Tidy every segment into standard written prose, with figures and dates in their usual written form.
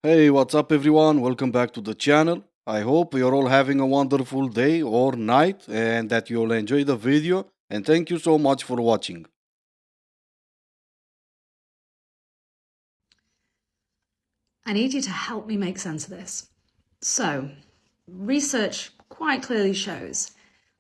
Hey, what's up, everyone? Welcome back to the channel. I hope you're all having a wonderful day or night and that you'll enjoy the video. And thank you so much for watching. I need you to help me make sense of this. So, research quite clearly shows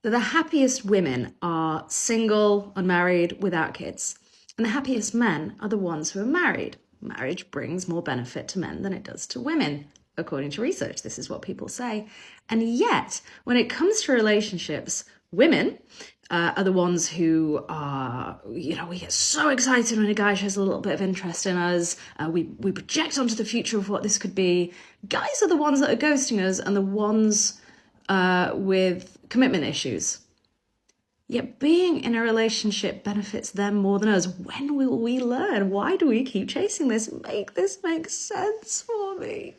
that the happiest women are single, unmarried, without kids. And the happiest men are the ones who are married. Marriage brings more benefit to men than it does to women, according to research. This is what people say. And yet, when it comes to relationships, women are the ones who are, we get so excited when a guy shows a little bit of interest in us. We project onto the future of what this could be. Guys are the ones that are ghosting us and the ones with commitment issues. Yet being in a relationship benefits them more than us. When will we learn? Why do we keep chasing this? Make this make sense for me.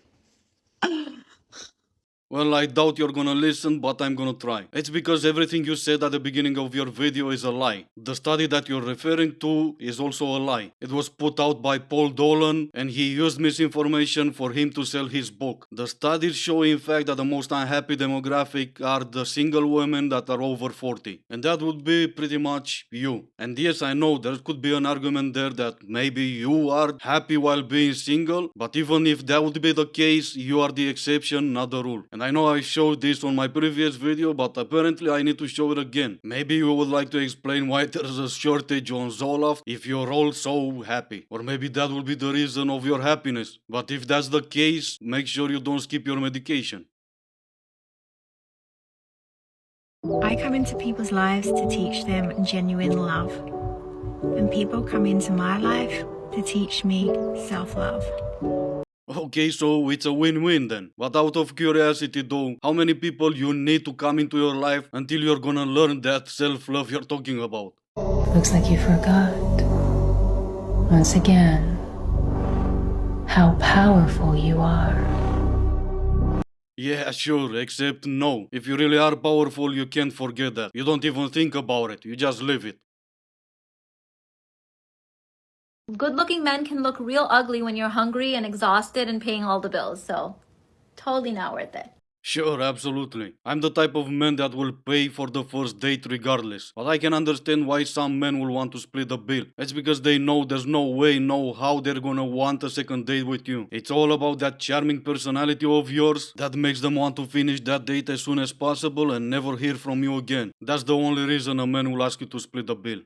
Well, I doubt you're gonna listen, but I'm gonna try. It's because everything you said at the beginning of your video is a lie. The study that you're referring to is also a lie. It was put out by Paul Dolan, and he used misinformation for him to sell his book. The studies show, in fact, that the most unhappy demographic are the single women that are over 40. And that would be pretty much you. And yes, I know there could be an argument there that maybe you are happy while being single, but even if that would be the case, you are the exception, not the rule. And I know I showed this on my previous video, but apparently I need to show it again. Maybe you would like to explain why there's a shortage on Zoloft if you're all so happy. Or maybe that will be the reason of your happiness. But if that's the case, make sure you don't skip your medication. I come into people's lives to teach them genuine love. And people come into my life to teach me self-love. Okay, so it's a win-win then. But out of curiosity though, how many people you need to come into your life until you're gonna learn that self-love you're talking about? Looks like you forgot, once again, how powerful you are. Yeah, sure, except no. If you really are powerful, you can't forget that. You don't even think about it, you just live it. Good-looking men can look real ugly when you're hungry and exhausted and paying all the bills, so totally not worth it. Sure, absolutely. I'm the type of man that will pay for the first date regardless. But I can understand why some men will want to split the bill. It's because they know there's no way, no how they're gonna want a second date with you. It's all about that charming personality of yours that makes them want to finish that date as soon as possible and never hear from you again. That's the only reason a man will ask you to split the bill.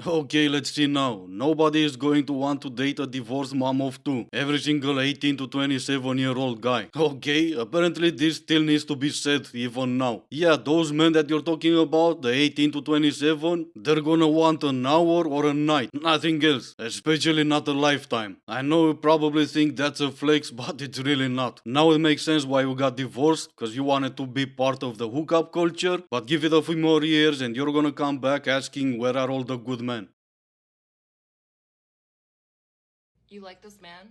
Okay, let's see now. Nobody is going to want to date a divorced mom of two. Every single 18 to 27-year-old guy. Okay, apparently this still needs to be said even now. Yeah, those men that you're talking about, the 18 to 27, they're gonna want an hour or a night. Nothing else. Especially not a lifetime. I know you probably think that's a flex, but it's really not. Now it makes sense why you got divorced, cause you wanted to be part of the hookup culture, but give it a few more years and you're gonna come back asking where are all the good men. You like this man?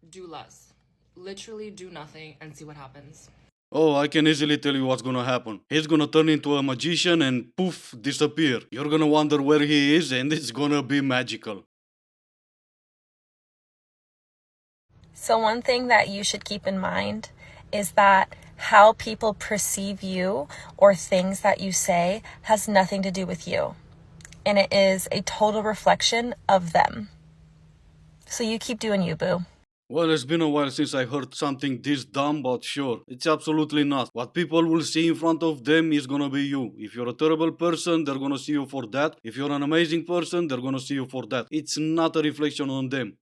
Do less. Literally do nothing and see what happens. Oh, I can easily tell you what's gonna happen. He's gonna turn into a magician and poof, disappear. You're gonna wonder where he is and it's gonna be magical. So one thing that you should keep in mind is that how people perceive you or things that you say has nothing to do with you. And it is a total reflection of them. So you keep doing you, boo. Well, it's been a while since I heard something this dumb, but sure, it's absolutely not. What people will see in front of them is gonna be you. If you're a terrible person, they're gonna see you for that. If you're an amazing person, they're gonna see you for that. It's not a reflection on them.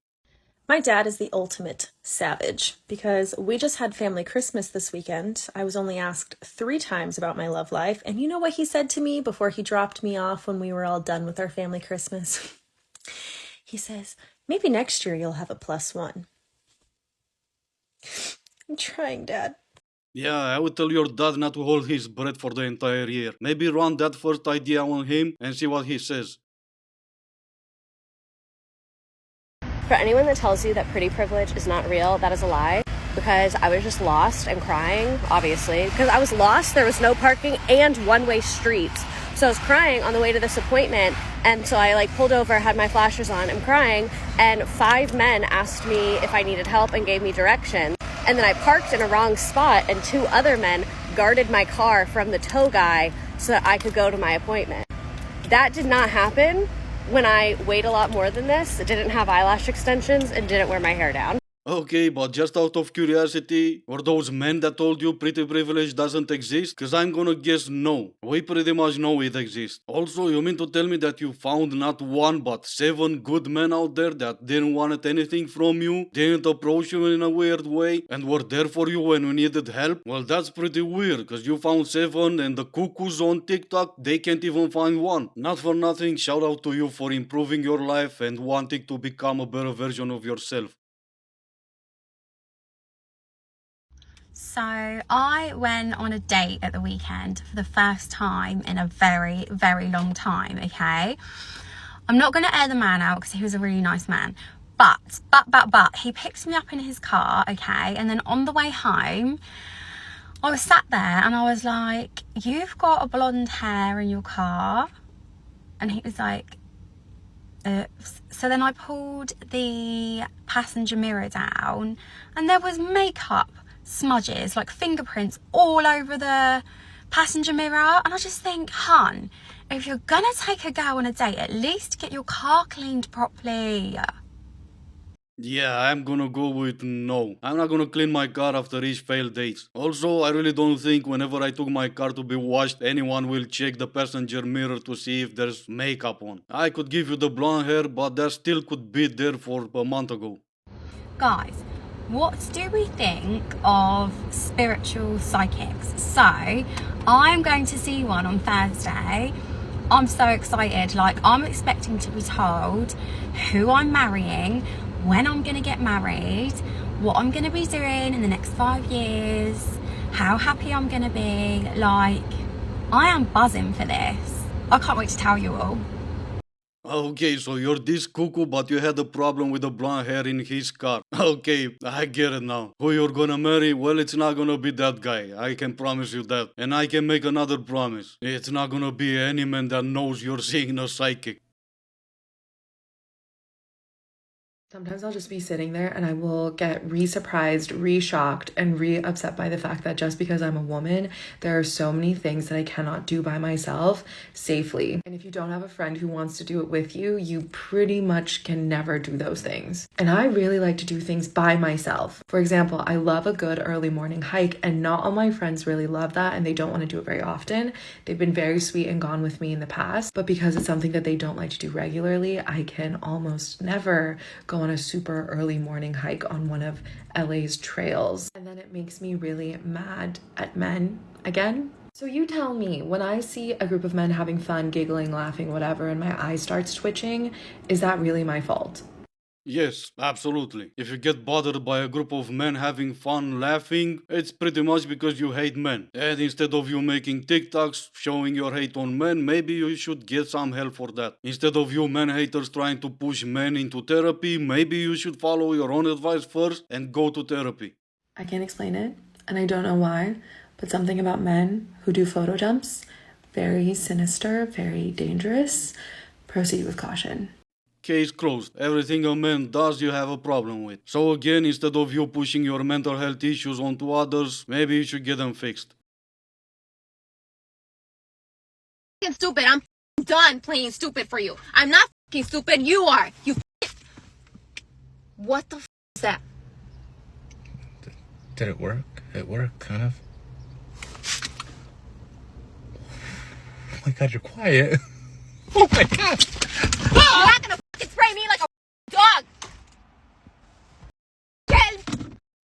My dad is the ultimate savage because we just had family Christmas this weekend. I was only asked 3 times about my love life. And you know what he said to me before he dropped me off when we were all done with our family Christmas? He says, maybe next year you'll have a +1. I'm trying, Dad. Yeah, I would tell your dad not to hold his breath for the entire year. Maybe run that first idea on him and see what he says. For anyone that tells you that pretty privilege is not real, that is a lie. Because I was just lost and crying, obviously. Because I was lost, there was no parking and one-way streets. So I was crying on the way to this appointment, and so I like pulled over, had my flashers on, I'm crying, and 5 men asked me if I needed help and gave me directions. And then I parked in a wrong spot, and 2 other men guarded my car from the tow guy so that I could go to my appointment. That did not happen when I weighed a lot more than this, didn't have eyelash extensions, and didn't wear my hair down. Okay, but just out of curiosity, were those men that told you pretty privilege doesn't exist? Cause I'm gonna guess no. We pretty much know it exists. Also, you mean to tell me that you found not 1 but 7 good men out there that didn't want anything from you, didn't approach you in a weird way, and were there for you when you needed help? Well, that's pretty weird, cause you found 7 and the cuckoos on TikTok, they can't even find 1. Not for nothing, shout out to you for improving your life and wanting to become a better version of yourself. So I went on a date at the weekend for the first time in a very, very long time, okay? I'm not going to air the man out because he was a really nice man. But, he picked me up in his car, okay? And then on the way home, I was sat there and I was like, you've got a blonde hair in your car. And he was like, oops. So then I pulled the passenger mirror down and there was makeup smudges, like fingerprints all over the passenger mirror. And I just think, hun, if you're gonna take a girl on a date, at least get your car cleaned properly. Yeah, I'm gonna go with no. I'm not gonna clean my car after each failed dates. Also, I really don't think whenever I took my car to be washed, anyone will check the passenger mirror to see if there's makeup on. I could give you the blonde hair, but that still could be there for a month ago. Guys, what do we think of spiritual psychics? So, I'm going to see one on Thursday. I'm so excited. Like, I'm expecting to be told who I'm marrying, when I'm going to get married, what I'm going to be doing in the next 5 years, how happy I'm going to be. Like, I am buzzing for this. I can't wait to tell you all. Okay, so you're this cuckoo, but you had a problem with the blonde hair in his car. Okay, I get it now. Who you're gonna marry? Well, it's not gonna be that guy. I can promise you that. And I can make another promise. It's not gonna be any man that knows you're seeing a psychic. Sometimes I'll just be sitting there and I will get re-surprised, re-shocked, and re-upset by the fact that just because I'm a woman, there are so many things that I cannot do by myself safely. And if you don't have a friend who wants to do it with you, you pretty much can never do those things. And I really like to do things by myself. For example, I love a good early morning hike, and not all my friends really love that and they don't want to do it very often. They've been very sweet and gone with me in the past, but because it's something that they don't like to do regularly, I can almost never go on a super early morning hike on one of LA's trails. And then it makes me really mad at men again. So you tell me, when I see a group of men having fun, giggling, laughing, whatever, and my eye starts twitching, is that really my fault? Yes, absolutely. If you get bothered by a group of men having fun laughing, it's pretty much because you hate men. And instead of you making TikToks showing your hate on men, maybe you should get some help for that. Instead of you men haters trying to push men into therapy, maybe you should follow your own advice first and go to therapy. I can't explain it, and I don't know why, but something about men who do photo dumps, very sinister, very dangerous. Proceed with caution. Case closed. Everything a man does, you have a problem with. So again, instead of you pushing your mental health issues onto others, maybe you should get them fixed. Stupid. I'm done playing stupid for you. I'm not stupid. You are. You. What the is that? Did it work? It worked, kind of. Oh my god, you're quiet. Oh my god. You're not gonna spray me like a dog.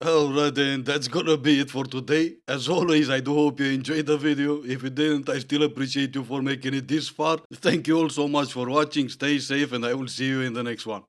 Alright then, that's gonna be it for today. As always, I do hope you enjoyed the video. If you didn't, I still appreciate you for making it this far. Thank you all so much for watching. Stay safe and I will see you in the next one.